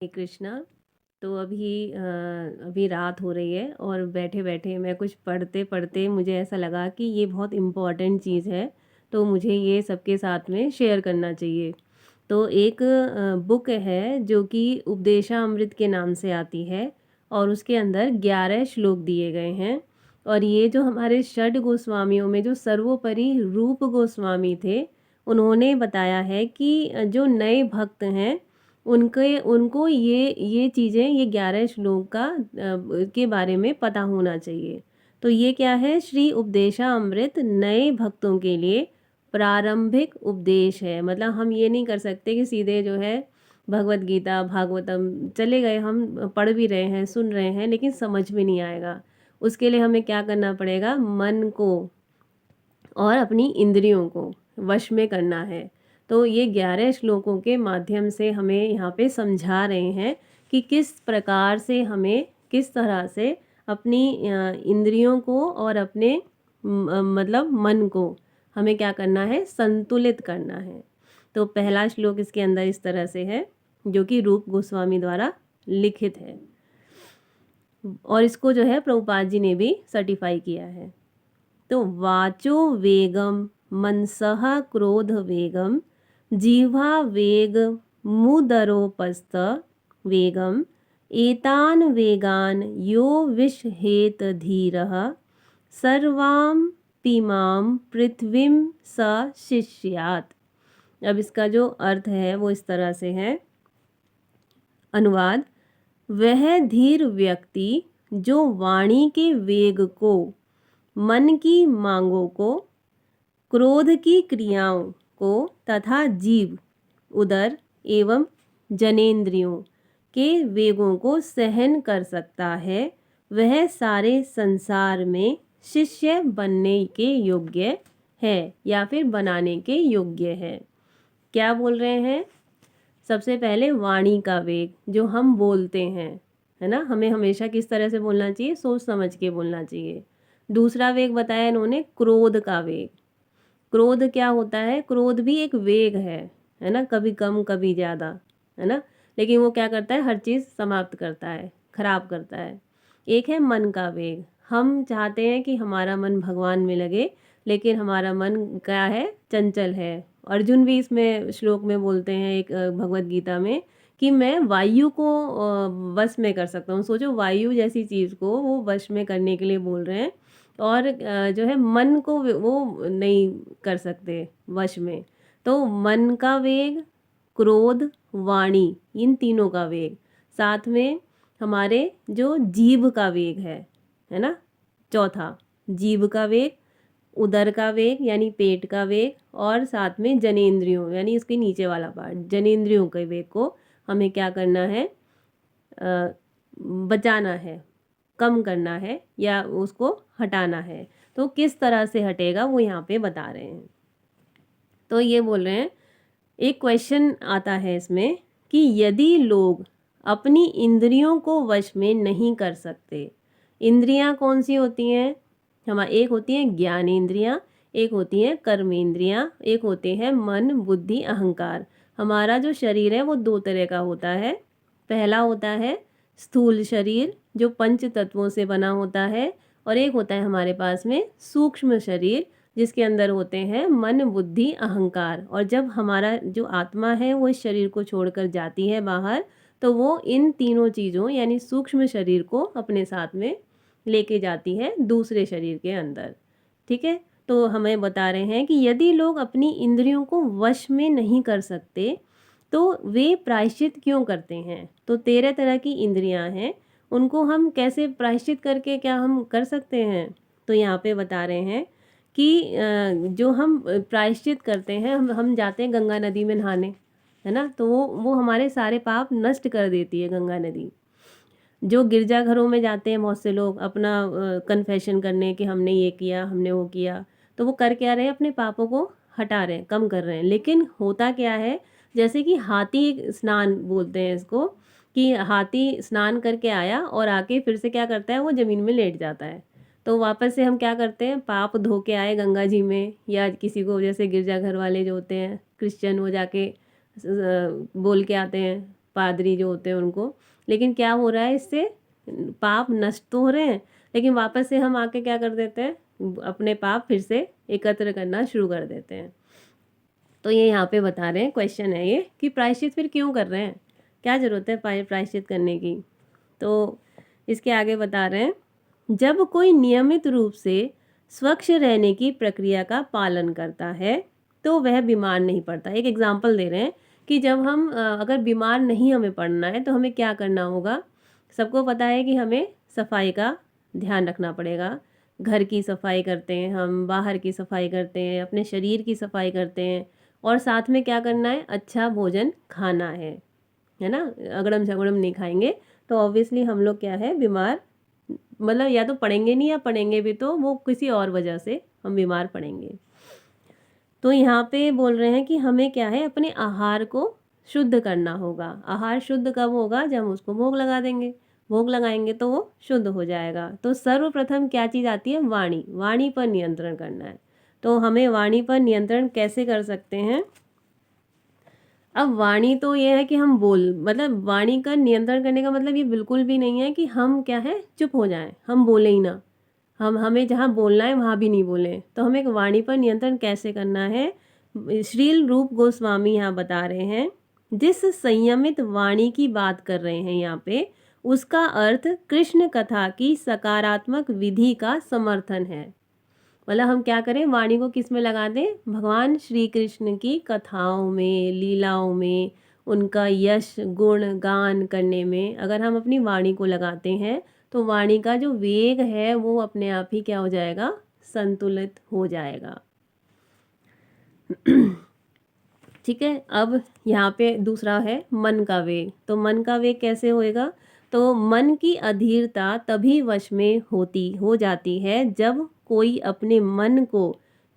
हरे कृष्णा। तो अभी रात हो रही है और बैठे-बैठे मैं कुछ पढ़ते-पढ़ते मुझे ऐसा लगा कि ये बहुत इम्पोर्टेंट चीज़ है, तो मुझे ये सबके साथ में शेयर करना चाहिए। तो एक बुक है जो कि उपदेशामृत के नाम से आती है और उसके अंदर 11 श्लोक दिए गए हैं। और ये जो हमारे षड गोस्वामियों में जो सर्वोपरि रूप गोस्वामी थे, उन्होंने बताया है कि जो नए भक्त हैं उनके उनको ये चीज़ें ये 11 श्लोक के बारे में पता होना चाहिए। तो ये क्या है, श्री उपदेशामृत नए भक्तों के लिए प्रारंभिक उपदेश है। मतलब हम ये नहीं कर सकते कि सीधे जो है भगवत गीता भागवतम चले गए, हम पढ़ भी रहे हैं सुन रहे हैं लेकिन समझ में नहीं आएगा। उसके लिए हमें क्या करना पड़ेगा, मन को और अपनी इंद्रियों को वश में करना है। तो ये 11 श्लोकों के माध्यम से हमें यहाँ पे समझा रहे हैं कि किस प्रकार से हमें किस तरह से अपनी इंद्रियों को और अपने मतलब मन को हमें क्या करना है, संतुलित करना है। तो पहला श्लोक इसके अंदर इस तरह से है, जो कि रूप गोस्वामी द्वारा लिखित है और इसको जो है प्रभुपाद जी ने भी सर्टिफाई किया है। तो वाचो वेगम मनसः क्रोध वेगम जिह्वा वेग मुदरोपस्थ वेगम एतान वेगान यो विषहेत धीरः सर्वां पीमां पृथ्वीं स शिष्यात्। अब इसका जो अर्थ है वो इस तरह से है, अनुवाद। वह धीर व्यक्ति जो वाणी के वेग को, मन की मांगों को, क्रोध की क्रियाओं को तथा जीव उदर एवं जनेंद्रियों के वेगों को सहन कर सकता है, वह सारे संसार में शिष्य बनने के योग्य है या फिर बनाने के योग्य है। क्या बोल रहे हैं, सबसे पहले वाणी का वेग जो हम बोलते हैं, है ना, हमें हमेशा किस तरह से बोलना चाहिए, सोच समझ के बोलना चाहिए। दूसरा वेग बताया इन्होंने, क्रोध का वेग। क्रोध क्या होता है, क्रोध भी एक वेग है ना, कभी कम कभी ज़्यादा, है ना, लेकिन वो क्या करता है, हर चीज़ समाप्त करता है, खराब करता है। एक है मन का वेग, हम चाहते हैं कि हमारा मन भगवान में लगे लेकिन हमारा मन क्या है, चंचल है। अर्जुन भी इसमें श्लोक में बोलते हैं एक भगवत गीता में कि मैं वायु को वश में कर सकता हूँ। सोचो, वायु जैसी चीज़ को वो वश में करने के लिए बोल रहे हैं और जो है मन को वो नहीं कर सकते वश में। तो मन का वेग, क्रोध, वाणी, इन तीनों का वेग, साथ में हमारे जो जीभ का वेग है ना, चौथा जीभ का वेग, उदर का वेग यानी पेट का वेग, और साथ में जनेंद्रियों यानी इसके नीचे वाला पार्ट जनेंद्रियों के वेग को हमें क्या करना है, बचाना है, कम करना है या उसको हटाना है। तो किस तरह से हटेगा वो यहाँ पे बता रहे हैं। तो ये बोल रहे हैं, एक क्वेश्चन आता है इसमें कि यदि लोग अपनी इंद्रियों को वश में नहीं कर सकते, इंद्रियां कौन सी होती हैं, एक होती हैं ज्ञानेंद्रियां, एक होती हैं कर्मेंद्रियां, एक होते हैं मन बुद्धि अहंकार। हमारा जो शरीर है वो दो तरह का होता है। पहला होता है स्थूल शरीर जो पंच तत्वों से बना होता है, और एक होता है हमारे पास में सूक्ष्म शरीर जिसके अंदर होते हैं मन बुद्धि अहंकार। और जब हमारा जो आत्मा है वो इस शरीर को छोड़कर जाती है बाहर, तो वो इन तीनों चीज़ों यानी सूक्ष्म शरीर को अपने साथ में लेके जाती है दूसरे शरीर के अंदर। ठीक है, तो हमें बता रहे हैं कि यदि लोग अपनी इंद्रियों को वश में नहीं कर सकते तो वे प्रायश्चित क्यों करते हैं। तो 13 तरह की इंद्रियां हैं, उनको हम कैसे प्रायश्चित करके क्या हम कर सकते हैं। तो यहाँ पे बता रहे हैं कि जो हम प्रायश्चित करते हैं, हम जाते हैं गंगा नदी में नहाने, है ना, तो वो हमारे सारे पाप नष्ट कर देती है गंगा नदी। जो गिरजाघरों में जाते हैं बहुत से लोग अपना कन्फेशन करने कि हमने ये किया हमने वो किया, तो वो कर क्या रहे हैं, अपने पापों को हटा रहे हैं, कम कर रहे हैं। लेकिन होता क्या है, जैसे कि हाथी स्नान बोलते हैं इसको, कि हाथी स्नान करके आया और आके फिर से क्या करता है, वो ज़मीन में लेट जाता है। तो वापस से हम क्या करते हैं, पाप धो के आए गंगा जी में, या किसी को जैसे गिरजाघर वाले जो होते हैं क्रिश्चियन, वो जाके बोल के आते हैं पादरी जो होते हैं उनको। लेकिन क्या हो रहा है इससे, पाप नष्ट तो हो रहे हैं, लेकिन वापस से हम आके क्या कर देते हैं, अपने पाप फिर से एकत्र करना शुरू कर देते हैं। तो ये यहाँ पे बता रहे हैं, क्वेश्चन है ये कि प्रायश्चित फिर क्यों कर रहे हैं, क्या ज़रूरत है प्रायश्चित करने की। तो इसके आगे बता रहे हैं, जब कोई नियमित रूप से स्वच्छ रहने की प्रक्रिया का पालन करता है तो वह बीमार नहीं पड़ता। एक एग्जाम्पल दे रहे हैं कि जब हम अगर बीमार नहीं हमें पड़ना है तो हमें क्या करना होगा। सबको पता है कि हमें सफाई का ध्यान रखना पड़ेगा। घर की सफाई करते हैं हम, बाहर की सफाई करते हैं, अपने शरीर की सफाई करते हैं, और साथ में क्या करना है, अच्छा भोजन खाना है ना। अगड़म झगड़म नहीं खाएंगे तो ऑब्वियसली हम लोग क्या है, बीमार मतलब या तो पड़ेंगे नहीं, या पड़ेंगे भी तो वो किसी और वजह से हम बीमार पड़ेंगे। तो यहाँ पे बोल रहे हैं कि हमें क्या है, अपने आहार को शुद्ध करना होगा। आहार शुद्ध कब होगा, जब हम उसको भोग लगा देंगे, भोग लगाएंगे तो वो शुद्ध हो जाएगा। तो सर्वप्रथम क्या चीज़ आती है, वाणी। वाणी पर नियंत्रण करना है। तो हमें वाणी पर नियंत्रण कैसे कर सकते हैं। अब वाणी तो ये है कि हम मतलब वाणी का नियंत्रण करने का मतलब ये बिल्कुल भी नहीं है कि हम क्या है, चुप हो जाएं, हम बोले ही ना। हमें जहाँ बोलना है वहाँ भी नहीं बोले। तो हमें एक वाणी पर नियंत्रण कैसे करना है, श्रील रूप गोस्वामी यहाँ बता रहे हैं। जिस संयमित वाणी की बात कर रहे हैं यहाँ पे, उसका अर्थ कृष्ण कथा की सकारात्मक विधि का समर्थन है। मतलब हम क्या करें, वाणी को किस में लगा दें, भगवान श्री कृष्ण की कथाओं में, लीलाओं में, उनका यश गुण गान करने में अगर हम अपनी वाणी को लगाते हैं तो वाणी का जो वेग है वो अपने आप ही क्या हो जाएगा, संतुलित हो जाएगा। ठीक है। अब यहाँ पे दूसरा है मन का वेग। तो मन का वेग कैसे होएगा, तो मन की अधीरता तभी वश में हो जाती है जब कोई अपने मन को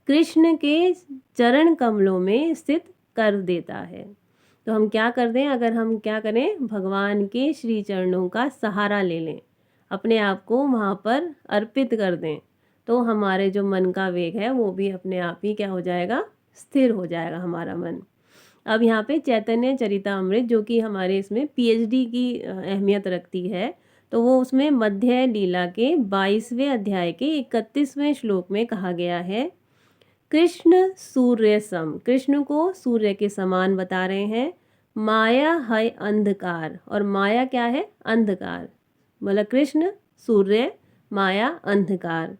कृष्ण के चरण कमलों में स्थित कर देता है। तो हम क्या कर दें, अगर हम क्या करें, भगवान के श्री चरणों का सहारा ले लें, अपने आप को वहाँ पर अर्पित कर दें, तो हमारे जो मन का वेग है वो भी अपने आप ही क्या हो जाएगा, स्थिर हो जाएगा हमारा मन। अब यहाँ पे चैतन्य चरितामृत जो कि हमारे इसमें पीएचडी की अहमियत रखती है, तो वो उसमें मध्य लीला के 22वें अध्याय के 31वें श्लोक में कहा गया है, कृष्ण सूर्य सम, कृष्ण को सूर्य के समान बता रहे हैं। माया है अंधकार, और माया क्या है, अंधकार। मतलब कृष्ण सूर्य, माया अंधकार।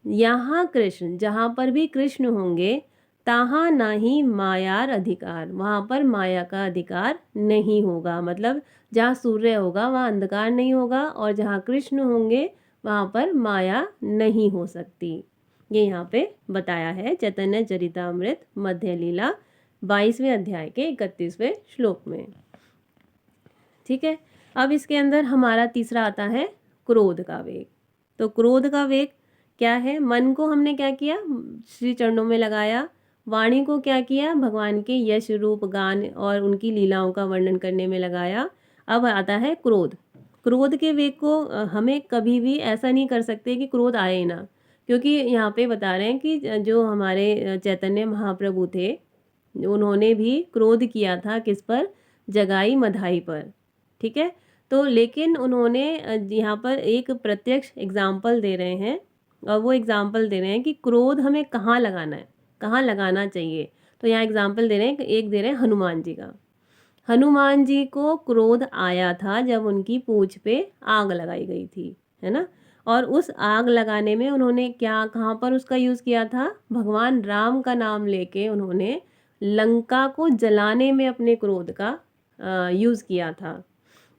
यहाँ कृष्ण, जहाँ पर भी कृष्ण होंगे तहाँ ना ही मायार अधिकार, वहाँ पर माया का अधिकार नहीं होगा। मतलब जहाँ सूर्य होगा वहाँ अंधकार नहीं होगा, और जहाँ कृष्ण होंगे वहाँ पर माया नहीं हो सकती। ये यहाँ पे बताया है चैतन्य चरितामृत मध्य लीला 22वें अध्याय के 31वें श्लोक में। ठीक है। अब इसके अंदर हमारा तीसरा आता है क्रोध का वेग। तो क्रोध का वेग क्या है, मन को हमने क्या किया, श्री चरणों में लगाया, वाणी को क्या किया, भगवान के यश रूप गान और उनकी लीलाओं का वर्णन करने में लगाया। अब आता है क्रोध। क्रोध के वेग को हमें कभी भी ऐसा नहीं कर सकते कि क्रोध आए ना, क्योंकि यहाँ पे बता रहे हैं कि जो हमारे चैतन्य महाप्रभु थे उन्होंने भी क्रोध किया था किस पर, जगाई मधाई पर। ठीक है। तो लेकिन उन्होंने यहाँ पर एक प्रत्यक्ष एग्जाम्पल दे रहे हैं, और वो एग्जाम्पल दे रहे हैं कि क्रोध हमें कहाँ लगाना है, कहाँ लगाना चाहिए। तो यहाँ एग्जाम्पल दे रहे हैं, एक दे रहे हैं हनुमान जी का। हनुमान जी को क्रोध आया था जब उनकी पूंछ पे आग लगाई गई थी, है ना। और उस आग लगाने में उन्होंने क्या, कहाँ पर उसका यूज़ किया था, भगवान राम का नाम लेके उन्होंने लंका को जलाने में अपने क्रोध का यूज़ किया था।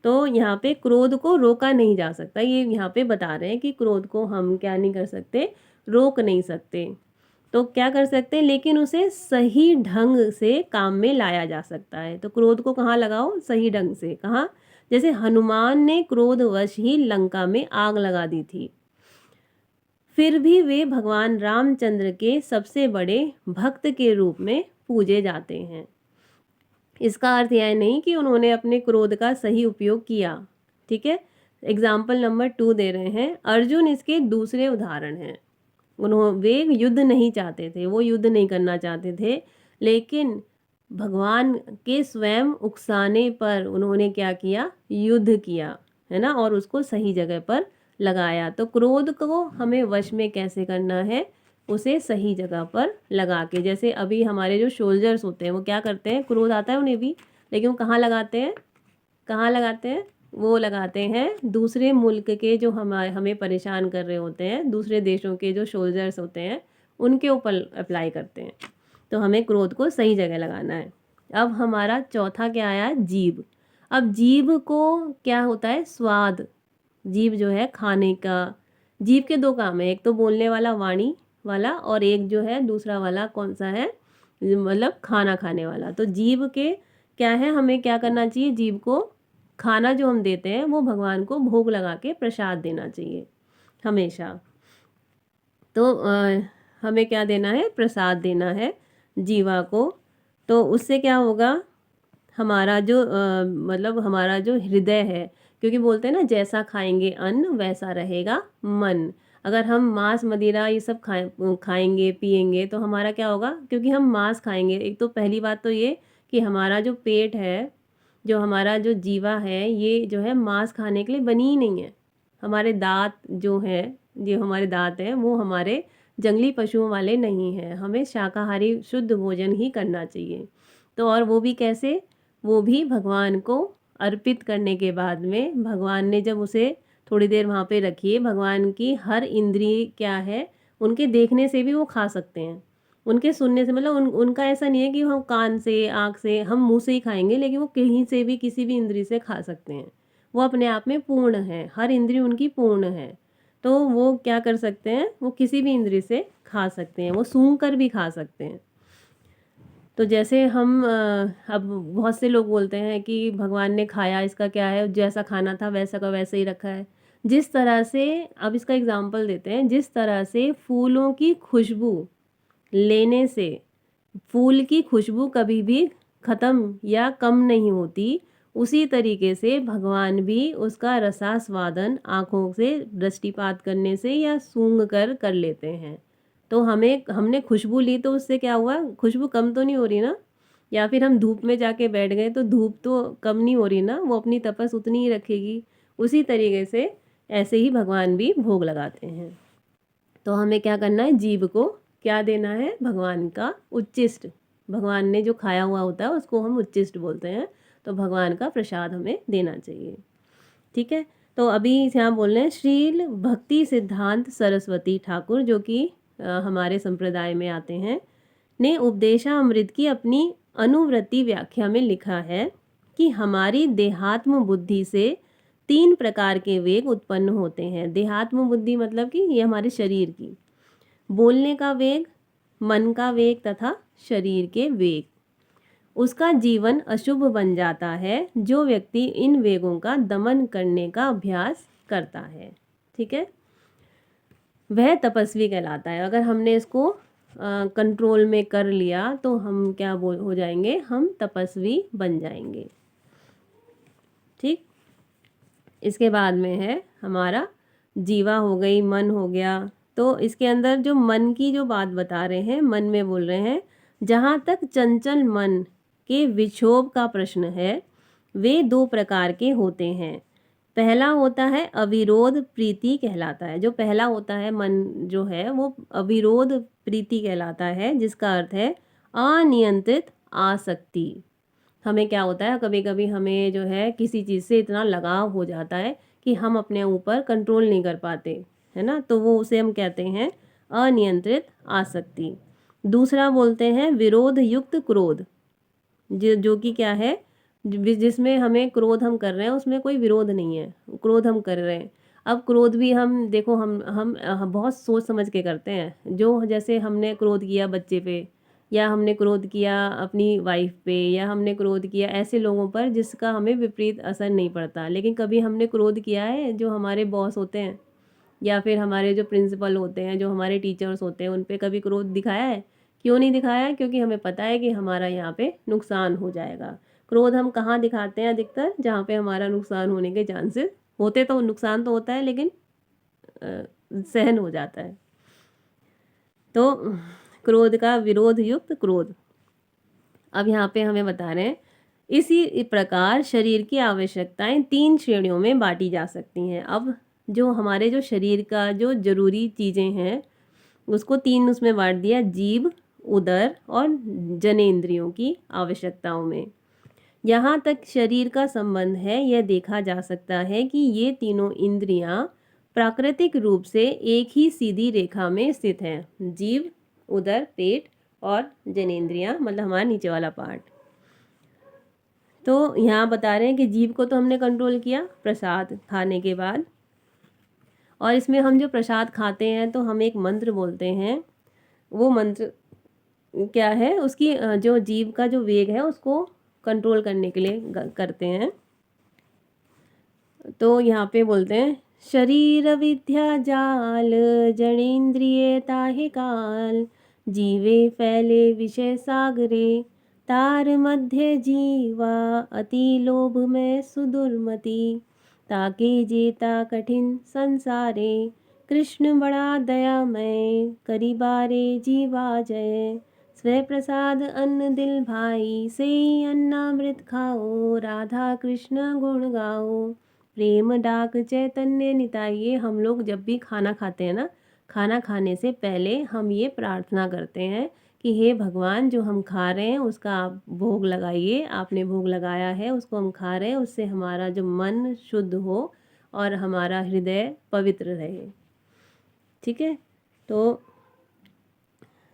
तो यहाँ पे क्रोध को रोका नहीं जा सकता, ये यहाँ पे बता रहे हैं कि क्रोध को हम क्या नहीं कर सकते, रोक नहीं सकते। तो क्या कर सकते हैं, लेकिन उसे सही ढंग से काम में लाया जा सकता है। तो क्रोध को कहाँ लगाओ, सही ढंग से। कहाँ, जैसे हनुमान ने क्रोधवश ही लंका में आग लगा दी थी, फिर भी वे भगवान रामचंद्र के सबसे बड़े भक्त के रूप में पूजे जाते हैं। इसका अर्थ यह नहीं कि उन्होंने अपने क्रोध का सही उपयोग किया। ठीक है। एग्जाम्पल नंबर 2 दे रहे हैं, अर्जुन इसके दूसरे उदाहरण हैं। वे युद्ध नहीं चाहते थे, वो युद्ध नहीं करना चाहते थे, लेकिन भगवान के स्वयं उकसाने पर उन्होंने क्या किया, युद्ध किया, है ना, और उसको सही जगह पर लगाया। तो क्रोध को हमें वश में कैसे करना है, उसे सही जगह पर लगा के। जैसे अभी हमारे जो सोल्जर्स होते हैं वो क्या करते हैं, क्रोध आता है उन्हें भी, लेकिन वो कहाँ लगाते हैं, कहाँ लगाते हैं, वो लगाते हैं दूसरे मुल्क के जो हमें परेशान कर रहे होते हैं, दूसरे देशों के जो सोल्जर्स होते हैं उनके ऊपर अप्लाई करते हैं। तो हमें क्रोध को सही जगह लगाना है। अब हमारा चौथा क्या आया, जीभ। अब जीभ को क्या होता है, स्वाद। जीभ जो है खाने का, जीभ के दो काम है, एक तो बोलने वाला वाणी वाला, और एक जो है दूसरा वाला कौन सा है, मतलब खाना खाने वाला। तो जीभ के क्या है, हमें क्या करना चाहिए, जीभ को खाना जो हम देते हैं वो भगवान को भोग लगा के प्रसाद देना चाहिए हमेशा। तो हमें क्या देना है, प्रसाद देना है जीवा को। तो उससे क्या होगा, हमारा जो मतलब हमारा जो हृदय है, क्योंकि बोलते हैं ना जैसा खाएंगे अन्न वैसा रहेगा मन। अगर हम मांस मदिरा ये सब खाएंगे पिएंगे तो हमारा क्या होगा, क्योंकि हम मांस खाएंगे, एक तो पहली बात तो ये कि हमारा जो पेट है, जो हमारा जो जीवा है, ये जो है मांस खाने के लिए बनी ही नहीं है। हमारे दांत जो है, जो हमारे दांत हैं वो हमारे जंगली पशुओं वाले नहीं हैं। हमें शाकाहारी शुद्ध भोजन ही करना चाहिए। तो और वो भी कैसे, वो भी भगवान को अर्पित करने के बाद में, भगवान ने जब उसे थोड़ी देर वहाँ पे रखी है, भगवान की हर इंद्रिय क्या है, उनके देखने से भी वो खा सकते हैं, उनके सुनने से, मतलब उनका ऐसा नहीं है कि हम कान से आँख से हम मुंह से ही खाएंगे, लेकिन वो कहीं से भी किसी भी इंद्रिय से खा सकते हैं। वो अपने आप में पूर्ण है, हर इंद्रिय उनकी पूर्ण है। तो वो क्या कर सकते हैं, वो किसी भी इंद्रिय से खा सकते हैं, वो सूंघ कर भी खा सकते हैं। तो जैसे हम अब बहुत से लोग बोलते हैं कि भगवान ने खाया, इसका क्या है, जैसा खाना था वैसा का वैसे ही रखा है। जिस तरह से, अब इसका एग्जाम्पल देते हैं, जिस तरह से फूलों की खुशबू लेने से फूल की खुशबू कभी भी ख़त्म या कम नहीं होती, उसी तरीके से भगवान भी उसका रसास्वादन आँखों से दृष्टिपात करने से या सूंघ कर लेते हैं। तो हमने खुशबू ली तो उससे क्या हुआ, खुशबू कम तो नहीं हो रही ना, या फिर हम धूप में जाके बैठ गए तो धूप तो कम नहीं हो रही ना, वो अपनी तपस उतनी ही रखेगी। उसी तरीके से ऐसे ही भगवान भी भोग लगाते हैं। तो हमें क्या करना है, जीभ को क्या देना है, भगवान का उच्चिष्ट। भगवान ने जो खाया हुआ होता है उसको हम उच्चिष्ट बोलते हैं। तो भगवान का प्रसाद हमें देना चाहिए। ठीक है। तो अभी यहाँ बोल रहे हैं श्रील भक्ति सिद्धांत सरस्वती ठाकुर, जो कि हमारे संप्रदाय में आते हैं, ने उपदेशामृत की अपनी अनुवृत्ति व्याख्या में लिखा है कि हमारी देहात्म बुद्धि से 3 प्रकार के वेग उत्पन्न होते हैं। देहात्म बुद्धि मतलब कि ये हमारे शरीर की, बोलने का वेग, मन का वेग तथा शरीर के वेग। उसका जीवन अशुभ बन जाता है जो व्यक्ति इन वेगों का दमन करने का अभ्यास करता है। ठीक है, वह तपस्वी कहलाता है। अगर हमने इसको कंट्रोल में कर लिया तो हम क्या हो जाएंगे, हम तपस्वी बन जाएंगे। ठीक, इसके बाद में है हमारा जीवा हो गई, मन हो गया। तो इसके अंदर जो मन की जो बात बता रहे हैं, मन में बोल रहे हैं, जहाँ तक चंचल मन के विक्षोभ का प्रश्न है, वे 2 प्रकार के होते हैं। पहला होता है अविरोध प्रीति कहलाता है। जो पहला होता है मन जो है वो अविरोध प्रीति कहलाता है, जिसका अर्थ है अनियंत्रित आसक्ति। हमें क्या होता है, कभी कभी हमें जो है किसी चीज़ से इतना लगाव हो जाता है कि हम अपने ऊपर कंट्रोल नहीं कर पाते, है ना, तो वो उसे हम कहते हैं अनियंत्रित आसक्ति। दूसरा बोलते हैं विरोध युक्त क्रोध, जो कि क्या है, जिसमें हमें क्रोध हम कर रहे हैं उसमें कोई विरोध नहीं है, क्रोध हम कर रहे हैं। अब क्रोध भी हम देखो, हम बहुत सोच समझ के करते हैं। जो जैसे हमने क्रोध किया बच्चे पे, या हमने क्रोध किया अपनी वाइफ पे, या हमने क्रोध किया ऐसे लोगों पर जिसका हमें विपरीत असर नहीं पड़ता। लेकिन कभी हमने क्रोध किया है जो हमारे बॉस होते हैं, या फिर हमारे जो प्रिंसिपल होते हैं, जो हमारे टीचर्स होते हैं, उन पे कभी क्रोध दिखाया है? क्यों नहीं दिखाया है? क्योंकि हमें पता है कि हमारा यहाँ पे नुकसान हो जाएगा। क्रोध हम कहाँ दिखाते हैं अधिकतर? जहाँ पे हमारा नुकसान होने के चांसेस होते, तो नुकसान तो होता है लेकिन सहन हो जाता है। तो क्रोध का विरोध युक्त क्रोध। अब यहाँ पे हमें बता रहे हैं इसी प्रकार शरीर की आवश्यकताएं 3 श्रेणियों में बांटी जा सकती हैं। अब जो हमारे जो शरीर का जो जरूरी चीज़ें हैं उसको 3 उसमें बांट दिया, जीव, उदर और जनेंद्रियों की आवश्यकताओं में। यहाँ तक शरीर का संबंध है यह देखा जा सकता है कि ये तीनों इंद्रियां प्राकृतिक रूप से एक ही सीधी रेखा में स्थित हैं। जीव, उदर, पेट और जनेंद्रियां मतलब हमारा नीचे वाला पार्ट। तो यहाँ बता रहे हैं कि जीव को तो हमने कंट्रोल किया प्रसाद खाने के बाद, और इसमें हम जो प्रसाद खाते हैं तो हम एक मंत्र बोलते हैं। वो मंत्र क्या है, उसकी जो जीव का जो वेग है उसको कंट्रोल करने के लिए करते हैं। तो यहाँ पे बोलते हैं शरीर विद्या जाल जनेन्द्रिय ताहि काल, जीवे फैले विषय सागरे, तार मध्य जीवा अति लोभ में सुदुर्मति, ताके जेता कठिन संसारे, कृष्ण बड़ा दयामय करी बारे जीवा जय, स्व प्रसाद अन्न दिल भाई से अन्नामृत खाओ, राधा कृष्ण गुण गाओ, प्रेम डाक चैतन्य निताई। ये हम लोग जब भी खाना खाते हैं ना, खाना खाने से पहले हम ये प्रार्थना करते हैं कि हे भगवान जो हम खा रहे हैं उसका आप भोग लगाइए, आपने भोग लगाया है उसको हम खा रहे हैं, उससे हमारा जो मन शुद्ध हो और हमारा हृदय पवित्र रहे। ठीक है, तो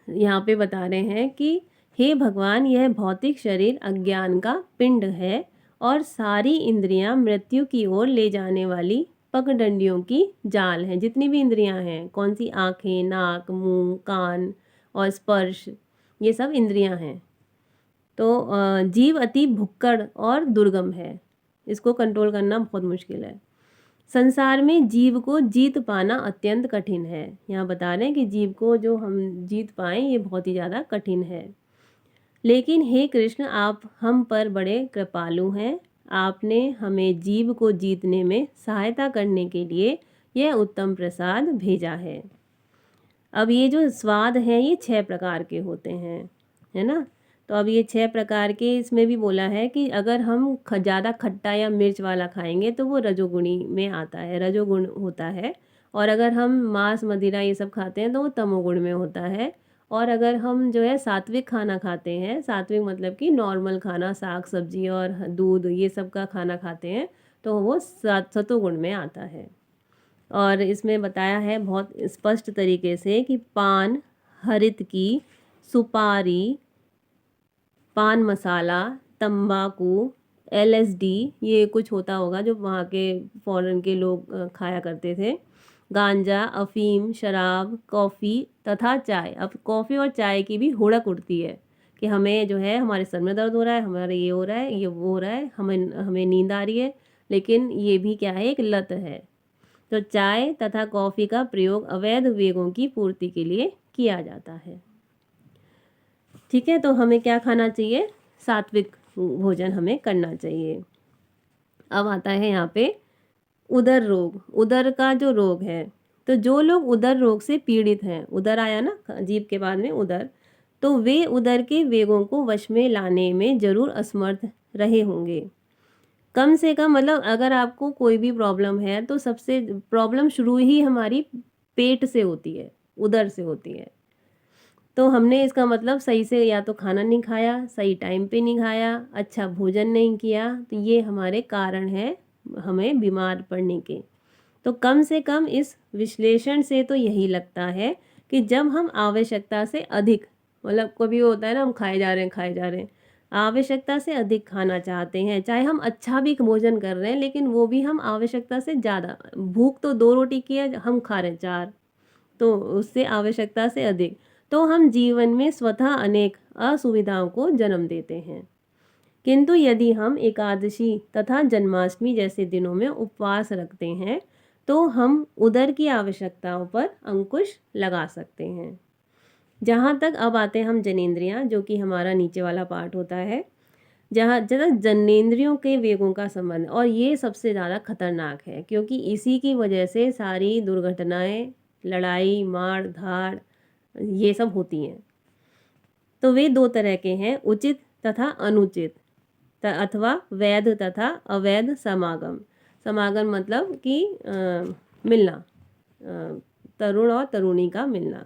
यहाँ पे बता रहे हैं कि हे भगवान यह भौतिक शरीर अज्ञान का पिंड है और सारी इंद्रियां मृत्यु की ओर ले जाने वाली पगडंडियों की जाल हैं। जितनी भी इंद्रियां हैं, कौन सी, आँखें, नाक, मुंह, कान और स्पर्श, ये सब इंद्रियां हैं। तो जीव अति भुक्कड़ और दुर्गम है, इसको कंट्रोल करना बहुत मुश्किल है। संसार में जीव को जीत पाना अत्यंत कठिन है। यहाँ बता रहे हैं कि जीव को जो हम जीत पाएँ ये बहुत ही ज़्यादा कठिन है। लेकिन हे कृष्ण आप हम पर बड़े कृपालु हैं, आपने हमें जीव को जीतने में सहायता करने के लिए यह उत्तम प्रसाद भेजा है। अब ये जो स्वाद हैं ये 6 प्रकार के होते हैं, है ना। तो अब ये 6 प्रकार के इसमें भी बोला है कि अगर हम ज़्यादा खट्टा या मिर्च वाला खाएंगे तो वो रजोगुणी में आता है, रजोगुण होता है। और अगर हम मांस मदिरा ये सब खाते हैं तो वो तमोगुण में होता है। और अगर हम जो है सात्विक खाना खाते हैं, सात्विक मतलब कि नॉर्मल खाना, साग सब्जी और दूध ये सब का खाना खाते हैं, तो वो सतोगुण में आता है। और इसमें बताया है बहुत स्पष्ट तरीके से कि पान, हरित की, सुपारी, पान मसाला, तंबाकू, LSD, ये कुछ होता होगा जो वहाँ के फॉरेन के लोग खाया करते थे, गांजा, अफीम, शराब, कॉफ़ी तथा चाय। अब कॉफ़ी और चाय की भी हुड़क उठती है कि हमें जो है हमारे सर में दर्द हो रहा है, हमारे ये हो रहा है, ये वो हो रहा है, हमें नींद आ रही है, लेकिन ये भी क्या है, एक लत है। तो चाय तथा कॉफ़ी का प्रयोग अवैध वेगों की पूर्ति के लिए किया जाता है। ठीक है, तो हमें क्या खाना चाहिए, सात्विक भोजन हमें करना चाहिए। अब आता है यहाँ पे उदर रोग, उदर का जो रोग है, तो जो लोग उदर रोग से पीड़ित हैं, उदर आया ना जीभ के बाद में उदर, तो वे उदर के वेगों को वश में लाने में जरूर असमर्थ रहे होंगे। कम से कम मतलब अगर आपको कोई भी प्रॉब्लम है तो सबसे प्रॉब्लम शुरू ही हमारी पेट से होती है, उदर से होती है। तो हमने इसका मतलब सही से या तो खाना नहीं खाया, सही टाइम पे नहीं खाया, अच्छा भोजन नहीं किया, तो ये हमारे कारण है हमें बीमार पड़ने के। तो कम से कम इस विश्लेषण से तो यही लगता है कि जब हम आवश्यकता से अधिक, मतलब कभी होता है ना हम खाए जा रहे हैं, आवश्यकता से अधिक खाना चाहते हैं, चाहे हम अच्छा भी भोजन कर रहे हैं लेकिन वो भी हम आवश्यकता से ज़्यादा, भूख तो 2 रोटी की है, हम खा रहे हैं 4, तो उससे आवश्यकता से अधिक, तो हम जीवन में स्वतः अनेक असुविधाओं को जन्म देते हैं। किंतु यदि हम एकादशी तथा जन्माष्टमी जैसे दिनों में उपवास रखते हैं तो हम उदर की आवश्यकताओं पर अंकुश लगा सकते हैं। जहाँ तक अब आते हैं हम जनेंद्रियाँ, जो कि हमारा नीचे वाला पार्ट होता है, जहाँ जहाँ जनेंद्रियों के वेगों का संबंध, और ये सबसे ज़्यादा खतरनाक है क्योंकि इसी की वजह से सारी दुर्घटनाएं, लड़ाई मार धाड़ ये सब होती हैं। तो वे 2 तरह के हैं, उचित तथा अनुचित अथवा वैध तथा अवैध समागम। समागम मतलब कि मिलना, तरुण और तरुणी का मिलना।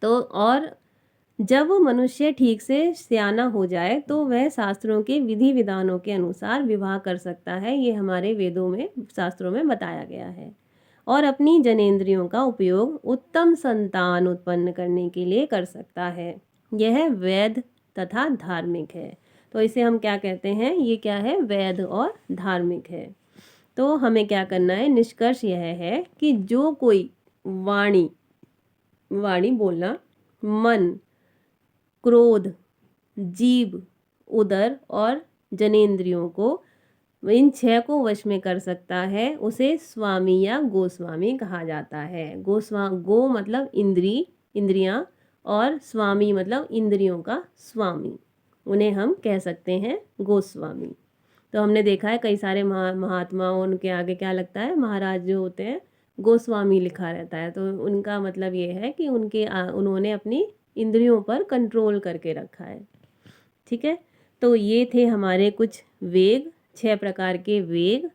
तो और जब मनुष्य ठीक से सयाना हो जाए तो वह शास्त्रों के विधि विधानों के अनुसार विवाह कर सकता है, ये हमारे वेदों में, शास्त्रों में बताया गया है। और अपनी जनेंद्रियों का उपयोग उत्तम संतान उत्पन्न करने के लिए कर सकता है। यह वैध तथा धार्मिक है। तो इसे हम क्या कहते हैं, ये क्या है, वैध और धार्मिक है। तो हमें क्या करना है, निष्कर्ष यह है कि जो कोई वाणी बोलना, मन, क्रोध, जीभ, उदर और जनेंद्रियों को, इन 6 को वश में कर सकता है, उसे स्वामी या गोस्वामी कहा जाता है। गो मतलब इंद्रियां, और स्वामी मतलब इंद्रियों का स्वामी, उन्हें हम कह सकते हैं गोस्वामी। तो हमने देखा है कई सारे महात्माओं, उनके आगे क्या लगता है, महाराज जो होते हैं, गोस्वामी लिखा रहता है। तो उनका मतलब ये है कि उन्होंने अपनी इंद्रियों पर कंट्रोल करके रखा है। ठीक है, तो ये थे हमारे कुछ वेग, 6 प्रकार के वेग,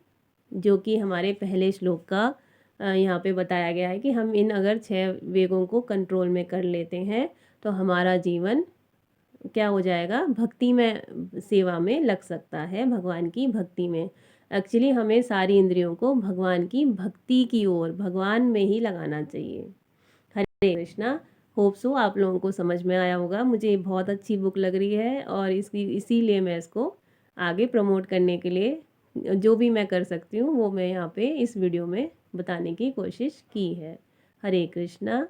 जो कि हमारे पहले श्लोक का यहाँ पे बताया गया है कि हम इन अगर 6 वेगों को कंट्रोल में कर लेते हैं तो हमारा जीवन क्या हो जाएगा, भक्ति में, सेवा में लग सकता है, भगवान की भक्ति में। एक्चुअली हमें सारी इंद्रियों को भगवान की भक्ति की ओर, भगवान में ही लगाना चाहिए। हरे कृष्णा। होप सो आप लोगों को समझ में आया होगा। मुझे बहुत अच्छी बुक लग रही है और इसीलिए मैं इसको आगे प्रमोट करने के लिए जो भी मैं कर सकती हूँ वो मैं यहाँ पे इस वीडियो में बताने की कोशिश की है। हरे कृष्णा।